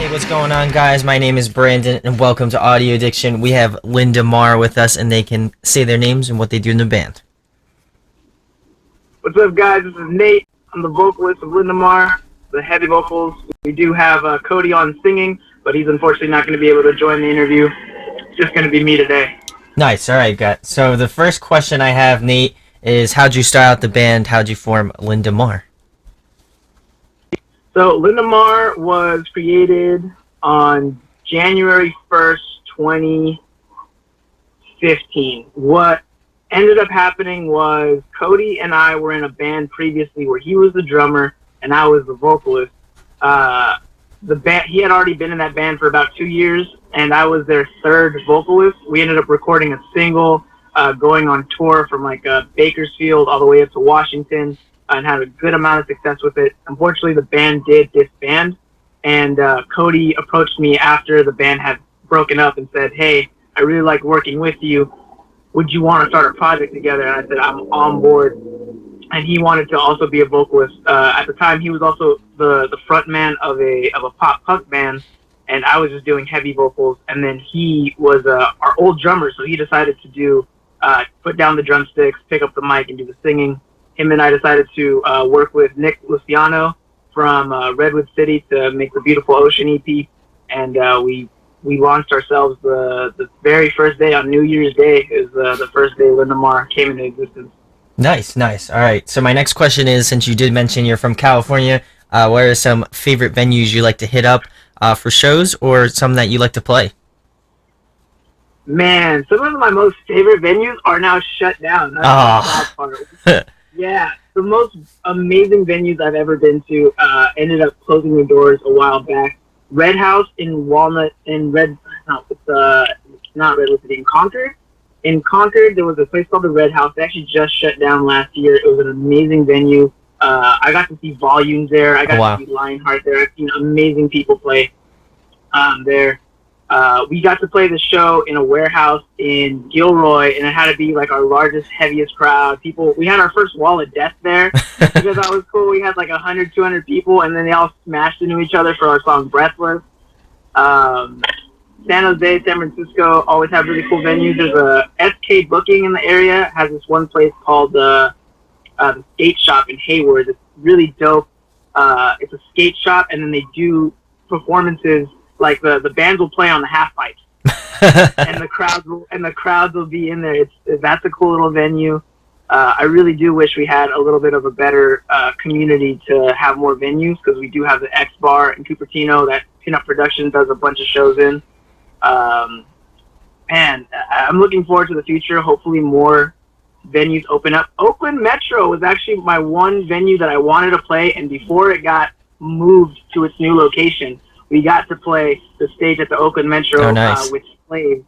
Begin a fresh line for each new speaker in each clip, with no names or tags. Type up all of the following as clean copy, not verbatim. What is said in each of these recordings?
Hey, what's going on, guys? My name is Brandon, and welcome to Audio Addiction. We have LindaMar with us, and they can say their names and what they do in the band.
What's up, guys? This is Nate. I'm the vocalist of LindaMar, the heavy vocals. We do have Cody on singing, but he's unfortunately not going to be able to join the interview. It's just going to be me today.
Nice. All right, guys. So the first question I have, Nate, is how'd you start out the band? How'd you form LindaMar?
So LindaMar was created on January 1st, 2015. What ended up happening was Cody and I were in a band previously where he was the drummer and I was the vocalist. The band, he had already been in that band for about 2 years, and I was their third vocalist. We ended up recording a single, going on tour from Bakersfield all the way up to Washington, and had a good amount of success with it. Unfortunately, the band did disband, and Cody approached me after the band had broken up and said, "Hey, I really like working with you. Would you want to start a project together?" And I said, "I'm on board." And he wanted to also be a vocalist. At the time, he was also the front man of a pop punk band, and I was just doing heavy vocals. And then he was our old drummer, so he decided to put down the drumsticks, pick up the mic, and do the singing. Him and I decided to work with Nick Luciano from Redwood City to make the Beautiful Ocean EP, and we launched ourselves the very first day on New Year's Day. Is the first day LindaMar came into existence.
Nice. All right. So my next question is, since you did mention you're from California, what are some favorite venues you like to hit up for shows, or some that you like to play?
Man, some of my most favorite venues are now shut down. That's the sad part. Yeah, the most amazing venues I've ever been to ended up closing their doors a while back. Red House in Walnut, in not Redwood City, in Concord. In Concord, there was a place called the Red House. They actually just shut down last year. It was an amazing venue. I got to see Volumes there. I got to see Lionheart there. I've seen amazing people play there. We got to play the show in a warehouse in Gilroy, and it had to be like our largest, heaviest crowd. We had our first wall of death there because that was cool. We had like 100, 200 people, and then they all smashed into each other for our song Breathless. San Jose, San Francisco always have really cool venues. There's a SK Booking in the area, has this one place called the Skate Shop in Hayward. It's really dope. It's a skate shop, and then they do performances. Like the bands will play on the half pipes, and the crowds will be in there. That's a cool little venue. I really do wish we had a little bit of a better community to have more venues, because we do have the X Bar in Cupertino that Pinup Productions does a bunch of shows in. And I'm looking forward to the future. Hopefully more venues open up. Oakland Metro was actually my one venue that I wanted to play, and before it got moved to its new location, we got to play the stage at the Oakland Metro with Slave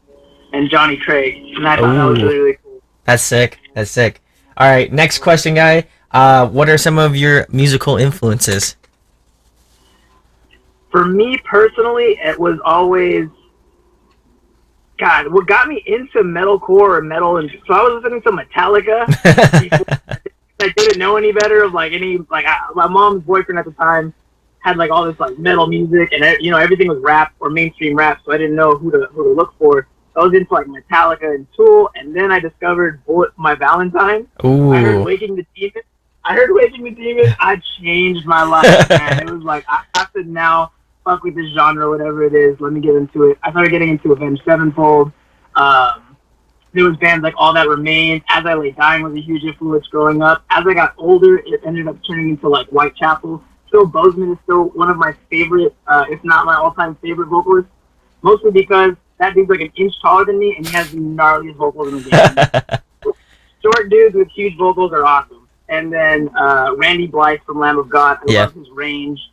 and Johnny Craig, and I thought that was really, really cool.
That's sick. All right, next question, guy. What are some of your musical influences?
For me personally, it was always what got me into metalcore or metal, and so I was listening to Metallica. I didn't know any better of my mom's boyfriend at the time had like all this like metal music, and everything was rap or mainstream rap, so I didn't know who to look for. So I was into like Metallica and Tool, and then I discovered Bullet My Valentine.
Ooh.
I heard Waking the Demon. I changed my life, man. It was like, I have to now fuck with this genre, whatever it is. Let me get into it. I started getting into Avenged Sevenfold. There was bands like All That Remains. As I Lay Dying was a huge influence growing up. As I got older, it ended up turning into like Whitechapel. Phil Bozeman is still one of my favorite, if not my all-time favorite vocalists, mostly because that dude's like an inch taller than me, and he has the gnarliest vocals in the game. Short dudes with huge vocals are awesome. And then Randy Blythe from Lamb of God, I love his range.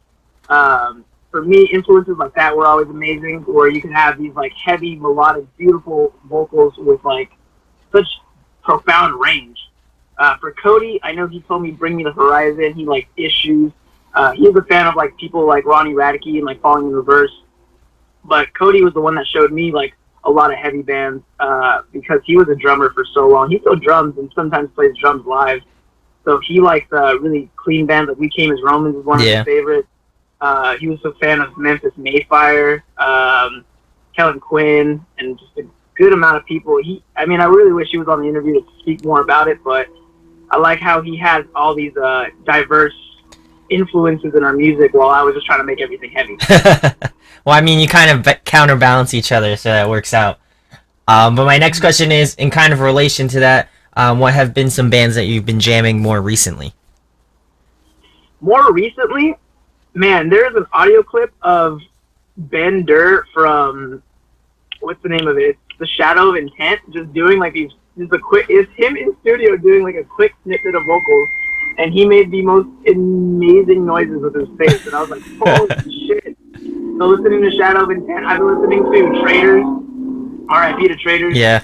For me, influences like that were always amazing, where you can have these like heavy, melodic, beautiful vocals with like such profound range. For Cody, I know he told me Bring Me the Horizon. He liked Issues. He was a fan of like people like Ronnie Radke and like Falling in Reverse, but Cody was the one that showed me like a lot of heavy bands because he was a drummer for so long. He still drums and sometimes plays drums live. So he likes really clean bands. Like We Came as Romans is one of his favorites. He was a fan of Memphis Mayfire, Kellen Quinn, and just a good amount of people. I mean, I really wish he was on the interview to speak more about it, but I like how he has all these diverse influences in our music while I was just trying to make everything heavy.
Well, I mean, you kind of counterbalance each other, so that works out. But my next question is, in kind of relation to that, what have been some bands that you've been jamming more recently?
More recently, man, there's an audio clip of Ben Durr from, what's the name of it? It's The Shadow of Intent, just doing like it's him in studio doing like a quick snippet of vocals, and he made the most amazing noises with his face, and I was like, holy shit. So listening to Shadow of Intent, I've been listening to Traders, R.I.P. to Traders.
Yeah.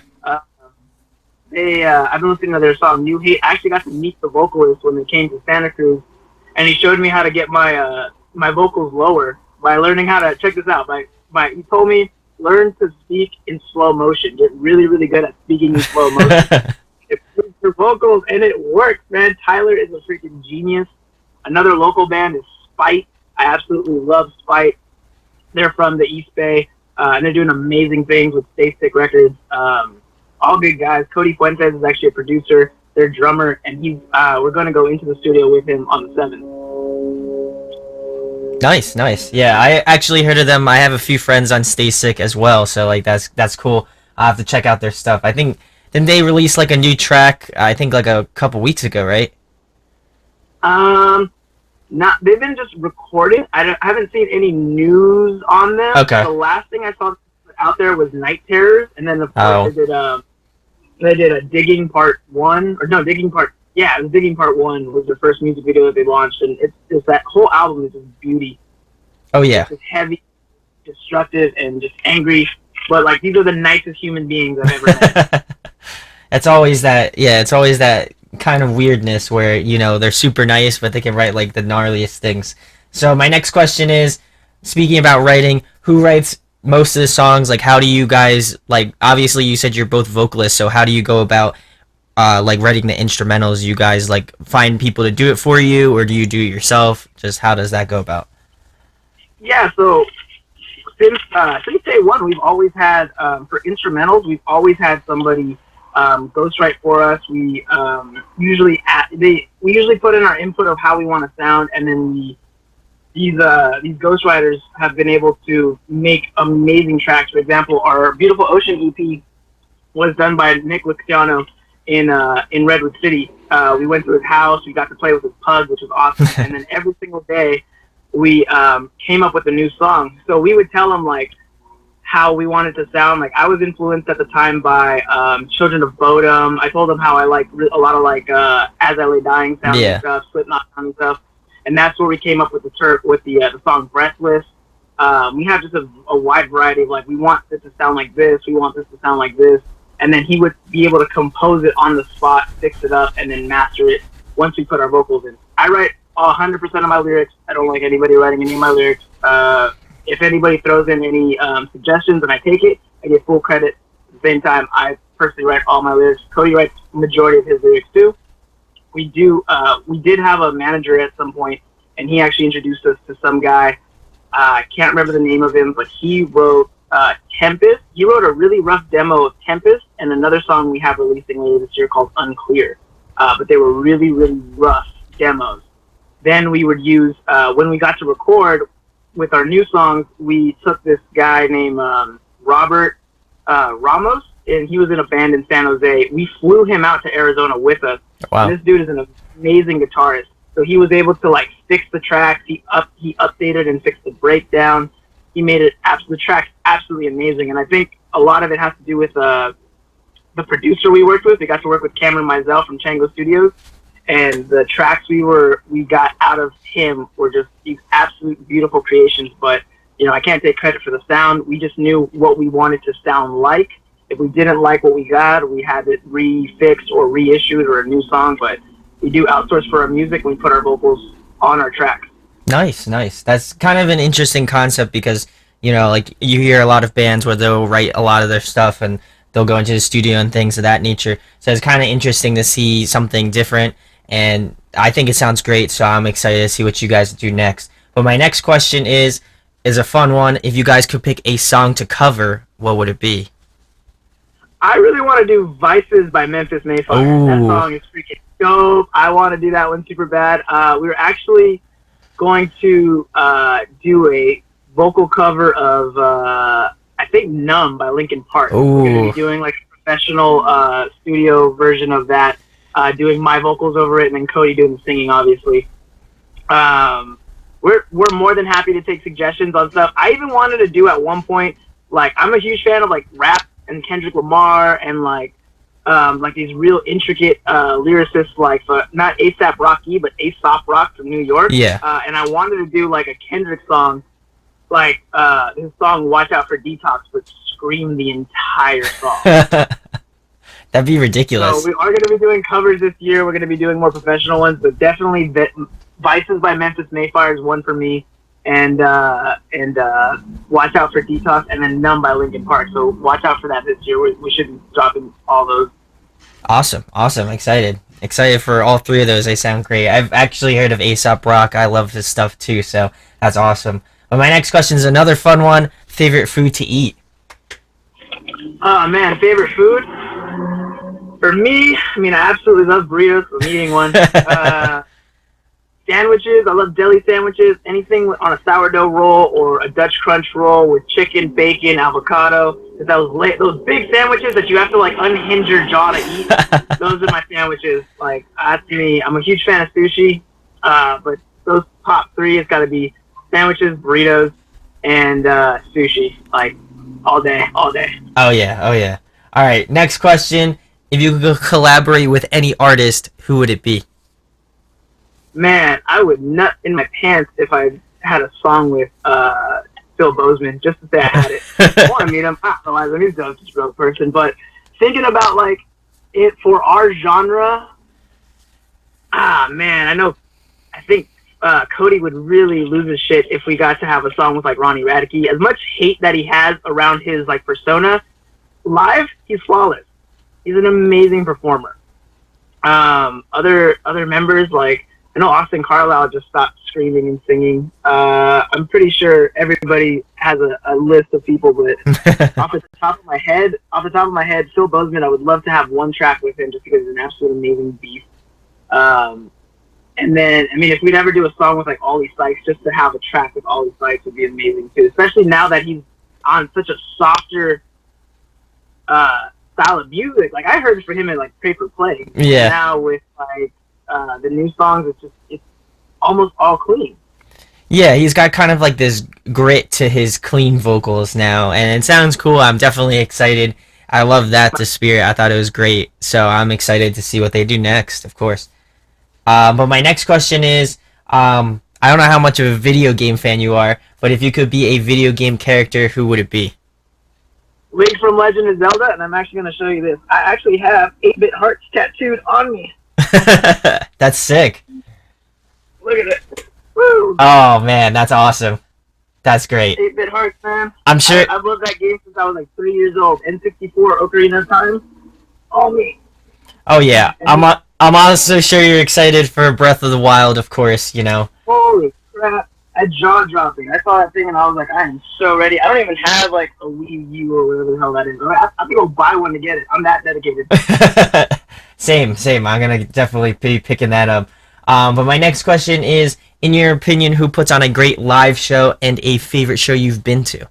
I've been listening to their song New Hate. I actually got to meet the vocalist when they came to Santa Cruz, and he showed me how to get my my vocals lower by learning how to, check this out, he told me, learn to speak in slow motion. Get really, really good at speaking in slow motion. It improves your vocals, and it works, man. Tyler is a freaking genius. Another local band is Spite. I absolutely love Spite. They're from the East Bay, and they're doing amazing things with Stay Sick Records. All good guys. Cody Fuentes is actually a producer, their drummer, and we're going to go into the studio with him on the 7th.
Nice. Yeah, I actually heard of them. I have a few friends on Stay Sick as well, so like that's cool. I have to check out their stuff. I think didn't they release like a new track? I think like a couple weeks ago, right?
They've been just recording. I haven't seen any news on them.
Okay.
The last thing I saw out there was Night Terrors, and then of course they did a Digging Part 1, or no, Digging Part. Yeah, it was Digging Part 1 was the first music video that they launched, and it's that whole album is just beauty.
Oh yeah.
It's heavy, destructive, and just angry. But like these are the nicest human beings I've ever met.
It's always that. Yeah, it's always that kind of weirdness where they're super nice, but they can write like the gnarliest things. So my next question is, speaking about writing, who writes most of the songs? Like, how do you guys like? Obviously, you said you're both vocalists, so how do you go about like writing the instrumentals? You guys like find people to do it for you, or do you do it yourself? Just how does that go about?
Yeah, so since day one, we've always had for instrumentals, we've always had somebody ghostwrite for us. We usually put in our input of how we want to sound, and then these ghostwriters have been able to make amazing tracks. For example, our Beautiful Ocean EP was done by Nick Luciano in Redwood City. We went to his house. We got to play with his pug, which was awesome. And then every single day, we came up with a new song. So we would tell him like how we wanted to sound. Like I was influenced at the time by Children of Bodom. I told him how I like a lot of like As I Lay Dying sounding stuff, Slipknot sounding stuff, and that's where we came up with the song Breathless. We have just a wide variety of like, we want this to sound like this, we want this to sound like this, and then he would be able to compose it on the spot, fix it up, and then master it once we put our vocals in. I write 100% of my lyrics. I don't like anybody writing any of my lyrics. If anybody throws in any suggestions and I take it, I get full credit. At the same time, I personally write all my lyrics. Cody writes the majority of his lyrics too. We did have a manager at some point, and he actually introduced us to some guy. I can't remember the name of him, but he wrote Tempest. He wrote a really rough demo of Tempest and another song we have releasing later this year called Unclear. But they were really, really rough demos. Then we would use, when we got to record with our new songs, we took this guy named Robert Ramos, and he was in a band in San Jose. We flew him out to Arizona with us.
Wow.
And this dude is an amazing guitarist. So he was able to like fix the tracks. He updated and fixed the breakdown. He made the tracks absolutely amazing. And I think a lot of it has to do with the producer we worked with. We got to work with Cameron Mizell from Chango Studios. And the tracks we got out of him were just these absolute beautiful creations. But, I can't take credit for the sound. We just knew what we wanted to sound like. If we didn't like what we got, we had it refixed or reissued or a new song. But we do outsource for our music. We put our vocals on our tracks.
Nice. That's kind of an interesting concept because, like you hear a lot of bands where they'll write a lot of their stuff and they'll go into the studio and things of that nature. So it's kind of interesting to see something different. And I think it sounds great, so I'm excited to see what you guys do next. But my next question is a fun one. If you guys could pick a song to cover, what would it be?
I really want to do Vices by Memphis Mayfire. That
Ooh.
song is freaking dope. I want to do that one super bad. We were actually going to do a vocal cover of I think Numb by Linkin Park. We're going to be
Ooh.
doing like a professional studio version of that, doing my vocals over it, and then Cody doing the singing, obviously. Um, we're more than happy to take suggestions on stuff. I even wanted to do at one point, like, I'm a huge fan of like rap and Kendrick Lamar and like these real intricate lyricists like not ASAP Rocky but Aesop Rock from New York.
Yeah.
And I wanted to do like a Kendrick song, like his song "Watch Out for Detox," but scream the entire song.
That'd be ridiculous.
So we are going to be doing covers this year. We're going to be doing more professional ones, but definitely Vices by Memphis Mayfire is one for me, and Watch Out for Detox, and then Numb by Linkin Park. So watch out for that this year. We should be dropping all those.
Awesome. Awesome. Excited for all three of those. They sound great. I've actually heard of Aesop Rock. I love his stuff too, so that's awesome. But my next question is another fun one. Favorite food to eat?
Oh man, favorite food? For me, I mean, I absolutely love burritos. I'm eating one. Sandwiches, I love deli sandwiches. Anything on a sourdough roll or a Dutch crunch roll with chicken, bacon, avocado. Those big sandwiches that you have to like unhinge your jaw to eat. Those are my sandwiches. Like, that's me. I'm a huge fan of sushi, but those top three has got to be sandwiches, burritos, and sushi. Like, all day, all day.
Oh yeah. Oh yeah. All right. Next question. If you could collaborate with any artist, who would it be?
Man, I would nut in my pants if I had a song with Phil Bozeman, just to say I had it. I want to meet him. I don't know, he's a real person, but thinking about like it for our genre, man, I think Cody would really lose his shit if we got to have a song with like Ronnie Radke. As much hate that he has around his like persona, live, he's flawless. He's an amazing performer. Other members, like, I know Austin Carlisle just stopped screaming and singing. I'm pretty sure everybody has a list of people, but off the top of my head, Phil Bozeman, I would love to have one track with him just because he's an absolute amazing beast. And then, I mean, if we'd ever do a song with like Ollie Sykes, just to have a track with Ollie Sykes would be amazing too. Especially now that he's on such a softer style of music. Like, I heard it for him at like Pray for Play.
Yeah.
Now with like the new songs, it's almost all clean.
Yeah, he's got kind of like this grit to his clean vocals now, and it sounds cool. I'm definitely excited. I love that, the spirit. I thought it was great, so I'm excited to see what they do next, of course. But my next question is, I don't know how much of a video game fan you are, but if you could be a video game character, who would it be?
Link from Legend of Zelda, and I'm actually going to show you this. I actually have 8-bit hearts tattooed on me.
That's sick.
Look at it. Woo!
Oh man, that's awesome. That's great.
8-bit hearts, man.
I'm sure.
I've loved that game since I was like 3 years old. N64, Ocarina of Time, all me.
Oh yeah, I'm also sure you're excited for Breath of the Wild, of course. You know.
Holy crap! I jaw dropping. I saw that thing and I was like, I am so ready. I don't even have like a Wii U or whatever the hell that is. I have to go buy one to get it. I'm that dedicated.
Same. I'm gonna definitely be picking that up. But my next question is, in your opinion, who puts on a great live show and a favorite show you've been to?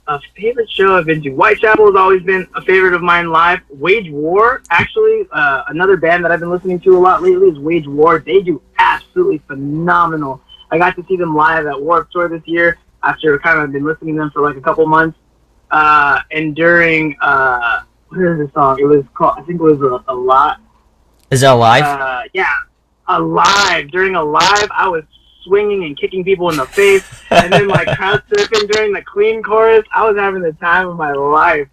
A favorite show I've been to. Whitechapel has always been a favorite of mine live. Wage War, actually, another band that I've been listening to a lot lately is Wage War. They do absolutely phenomenal. I got to see them live at Warped Tour this year after kind of been listening to them for like a couple months. And during, what is the song? It was called, I think it was a Lot.
Is that live?
Yeah, Alive. During Alive, I was swinging and kicking people in the face, and then like crowd surfing during the clean chorus. I was having the time of my life.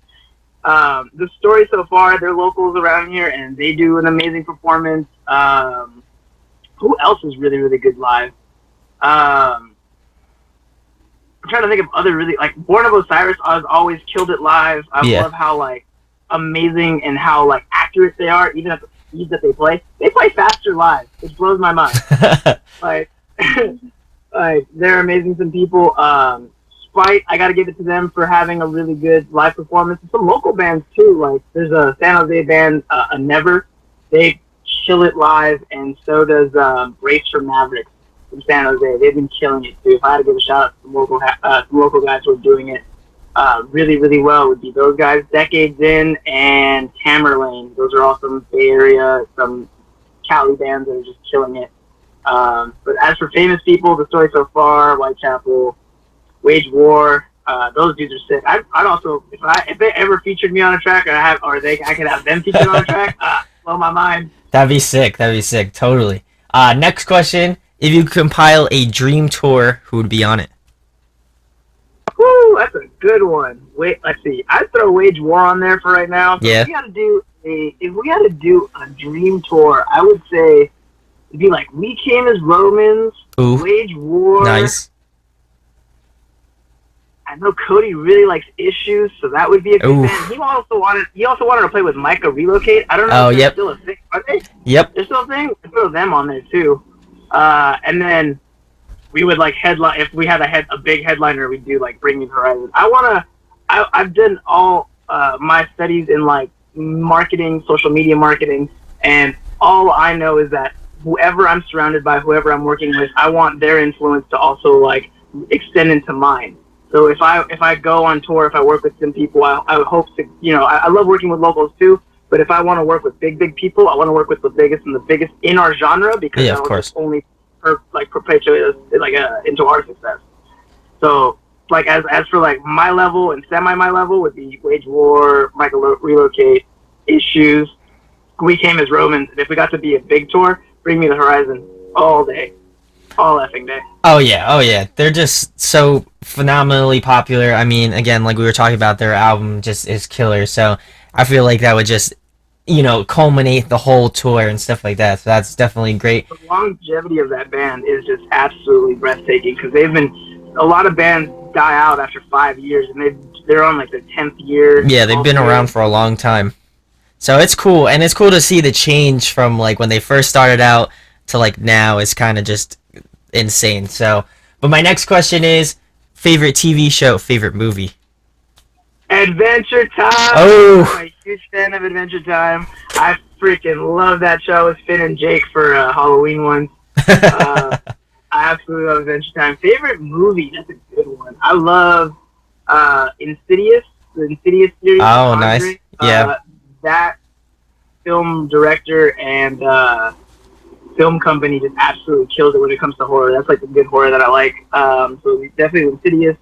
The story so far, they're locals around here, and they do an amazing performance. Who else is really, really good live? I'm trying to think of other really, like, Born of Osiris has always killed it live. I love how like amazing and how like accurate they are, even at the speed that they play. They play faster live, which blows my mind. Like, Like they're amazing. Some people. Spite, I got to give it to them for having a really good live performance. And some local bands too. Like there's a San Jose band, a Never. They kill it live, and so does Race for Mavericks from San Jose. They've been killing it too. If I had to give a shout out to some local guys who are doing it really, really well, would be those guys. Decades In and Tamerlane. Those are all some Bay Area, some Cali bands that are just killing it. But as for famous people, the story so far, Whitechapel, Wage War, those dudes are sick. I'd also, if they ever featured me on a track, I could have them featured on a track. Blow my mind.
That'd be sick. That'd be sick. Totally. Next question: if you could compile a dream tour, who would be on it?
Woo, that's a good one. Wait, let's see. I'd throw Wage War on there for right now.
Yeah.
If we had to do a dream tour, I would say it'd be like We Came as Romans,
Ooh.
Wage War.
Nice.
I know Cody really likes Issues, so that would be a good
Ooh.
band. He also wanted to play with Micah Relocate. I don't know if they're still a thing. Are they?
Yep.
They're still a thing? I'd throw them on there too. And then we would like headline, if we had a big headliner, we'd do like Bring Me the Horizon. I've done all my studies in like marketing, social media marketing, and all I know is that whoever I'm surrounded by, whoever I'm working with, I want their influence to also like extend into mine. So if I go on tour, if I work with some people, I hope to, I love working with locals too. But if I want to work with big people, I want to work with the biggest and the biggest in our genre, because
Yeah,
that
of
will
course.
just only perpetuate us into our success. So like as for like my level and my level would be Wage War, Micah Relocate, Issues, We Came as Romans. And if we got to be a big tour, Bring Me the Horizon all day. All effing day.
Oh yeah. They're just so phenomenally popular. I mean, again, like we were talking about, their album just is killer. So I feel like that would just, culminate the whole tour and stuff like that. So that's definitely great.
The longevity of that band is just absolutely breathtaking, because a lot of bands die out after 5 years, and they're on like their 10th year.
Yeah, they've been around for a long time. So it's cool, and it's cool to see the change from like when they first started out to like now. Is kind of just insane. So, but my next question is favorite TV show, favorite movie.
Adventure Time.
Oh.
I'm a huge fan of Adventure Time. I freaking love that show with Finn and Jake for Halloween ones. I absolutely love Adventure Time. Favorite movie? That's a good one. I love Insidious, the Insidious series.
Oh, nice. Yeah.
That film director and film company just absolutely kills it when it comes to horror. That's like the good horror that I like. So definitely Insidious.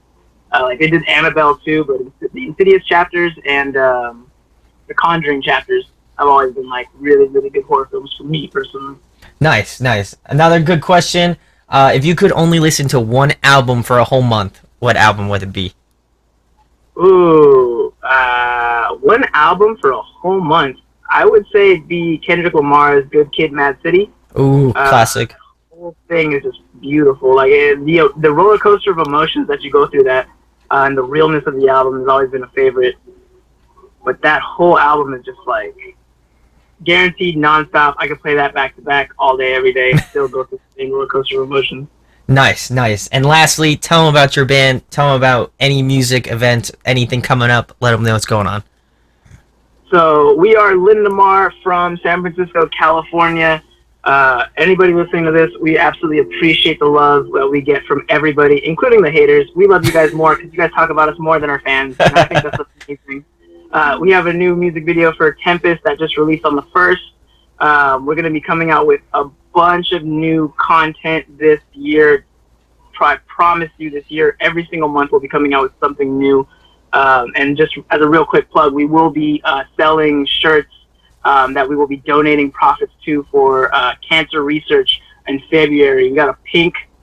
Like they did Annabelle too, but the Insidious chapters and the Conjuring chapters have always been like really, really good horror films for me personally.
Nice. Another good question. If you could only listen to one album for a whole month, what album would it be?
Ooh, one album for a whole month. I would say it'd be Kendrick Lamar's "Good Kid, Mad City."
Ooh, classic.
The whole thing is just beautiful. Like the roller coaster of emotions that you go through and the realness of the album has always been a favorite. But that whole album is just like guaranteed nonstop. I could play that back to back all day, every day, and still go through the same roller coaster of emotions.
Nice. And lastly, tell them about your band. Tell them about any music event, anything coming up. Let them know what's going on.
So we are LindaMar from San Francisco, California. Anybody listening to this, we absolutely appreciate the love that we get from everybody, including the haters. We love you guys more because you guys talk about us more than our fans, and I think that's amazing. We have a new music video for Tempest that just released on the 1st. We're going to be coming out with a bunch of new content this year. I promise you this year, every single month we'll be coming out with something new. And just as a real quick plug, we will be selling shirts that we will be donating profits to for cancer research in February. We got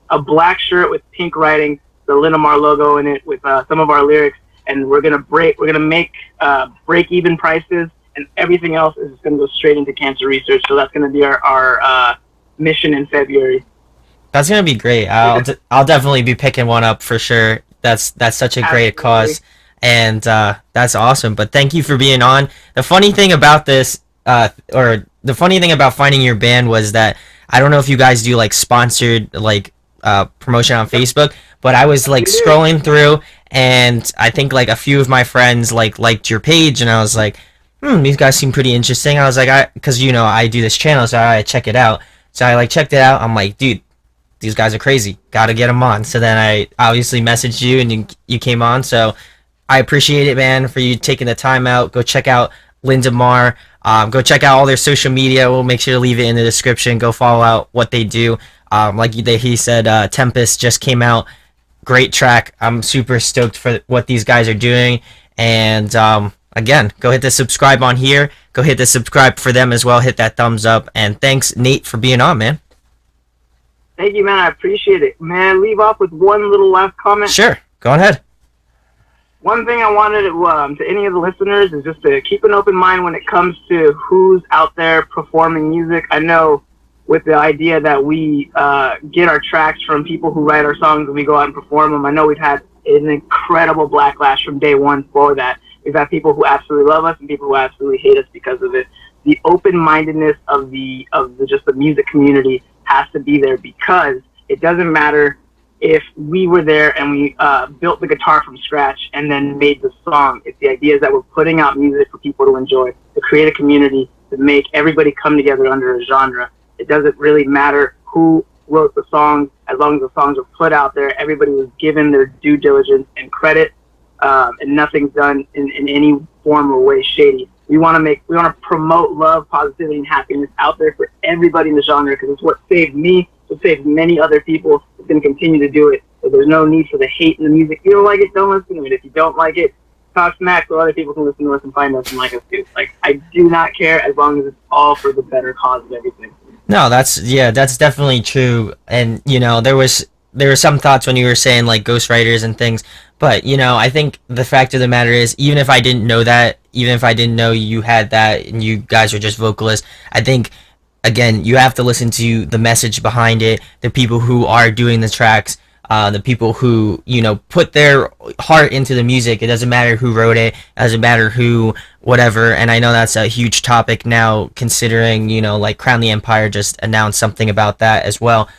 a black shirt with pink writing, the LindaMar logo in it with some of our lyrics, and we're gonna make break-even prices, and everything else is gonna go straight into cancer research. So that's gonna be our mission in February.
That's gonna be great. I'll definitely be picking one up for sure. That's such a great cause, and that's awesome. But thank you for being on. The funny thing about this, or the funny thing about finding your band was that I don't know if you guys do like sponsored like promotion on Facebook, but I was like
You do.
scrolling through, and I think like a few of my friends like liked your page, and I was like, these guys seem pretty interesting. I was like, because I do this channel, so I check it out. So I like checked it out. I'm like, dude, these guys are crazy. Got to get them on. So then I obviously messaged you, and you came on. So I appreciate it, man, for you taking the time out. Go check out LindaMar. Go check out all their social media. We'll make sure to leave it in the description. Go follow out what they do. Like he said, Tempest just came out. Great track. I'm super stoked for what these guys are doing. And again, go hit the subscribe on here. Go hit the subscribe for them as well. Hit that thumbs up. And thanks, Nate, for being on, man.
Thank you, man. I appreciate it. May I leave off with one little last comment?
Sure. Go ahead.
One thing I wanted to any of the listeners is just to keep an open mind when it comes to who's out there performing music. I know with the idea that we get our tracks from people who write our songs and we go out and perform them, I know we've had an incredible backlash from day one for that. We've had people who absolutely love us and people who absolutely hate us because of it. The open-mindedness of the just the music community has to be there, because it doesn't matter if we were there and we built the guitar from scratch and then made the song. It's the idea is that we're putting out music for people to enjoy, to create a community, to make everybody come together under a genre. It doesn't really matter who wrote the songs, as long as the songs were put out there. Everybody was given their due diligence and credit, and nothing's done in any form or way shady. We want to promote love, positivity, and happiness out there for everybody in the genre, because it's what saved me. It saved many other people. It's going to continue to do it. So there's no need for the hate in the music. If you don't like it, don't listen to it. If you don't like it, talk smack so other people can listen to us and find us and like us too. Like, I do not care as long as it's all for the better cause of everything.
No, that's definitely true. And there were some thoughts when you were saying like ghostwriters and things, but I think the fact of the matter is, even if I didn't know that, even if I didn't know you had that and you guys are just vocalists, I think again you have to listen to the message behind it, the people who are doing the tracks, the people who put their heart into the music. It doesn't matter who wrote it, it doesn't matter who whatever. And I know that's a huge topic now, considering like Crown the Empire just announced something about that as well,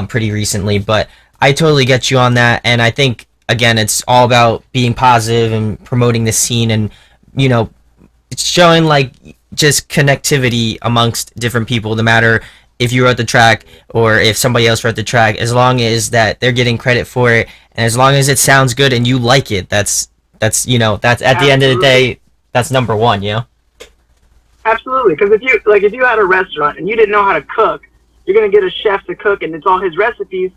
pretty recently. But I totally get you on that, and I think again it's all about being positive and promoting the scene, and it's showing like just connectivity amongst different people, no matter if you wrote the track or if somebody else wrote the track, as long as that they're getting credit for it, and as long as it sounds good and you like it, that's at the end of the day, that's number one.
Absolutely, because if you had a restaurant and you didn't know how to cook, you're gonna get a chef to cook, and it's all his recipes.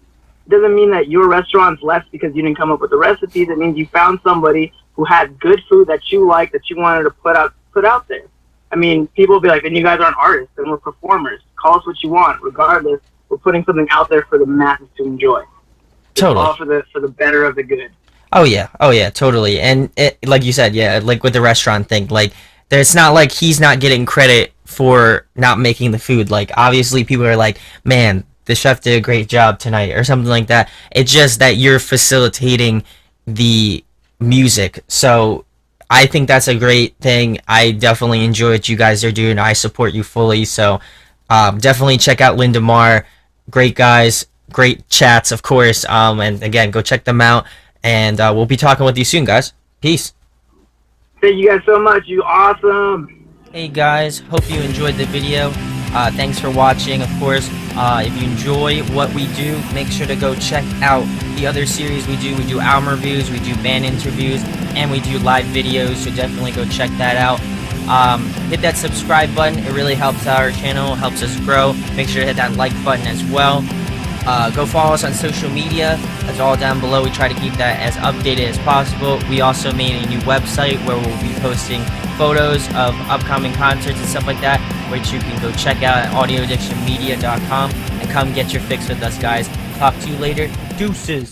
It doesn't mean that your restaurant's less because you didn't come up with the recipes. It means you found somebody who had good food that you like, that you wanted to put out there. I mean, people will be like, then you guys aren't artists, then we're performers. Call us what you want. Regardless, we're putting something out there for the masses to enjoy.
Totally.
It's all for the better of the good.
Oh yeah, totally. And like you said, yeah, like with the restaurant thing, like it's not like he's not getting credit for not making the food. Like obviously people are like, man, the chef did a great job tonight or something like that. It's just that you're facilitating the music. So I think that's a great thing. I definitely enjoy what you guys are doing. I support you fully. So definitely check out LindaMar. Great guys, great chats, of course. And again, go check them out. And we'll be talking with you soon, guys. Peace.
Thank you guys so much. You awesome.
Hey guys, hope you enjoyed the video. Thanks for watching, of course. If you enjoy what we do, make sure to go check out the other series we do. We do album reviews, we do band interviews, and we do live videos, so definitely go check that out. Hit that subscribe button. It really helps our channel, helps us grow. Make sure to hit that like button as well. Go follow us on social media. That's all down below. We try to keep that as updated as possible. We also made a new website where we'll be posting photos of upcoming concerts and stuff like that, which you can go check out at audioaddictionmedia.com and come get your fix with us, guys. Talk to you later. Deuces.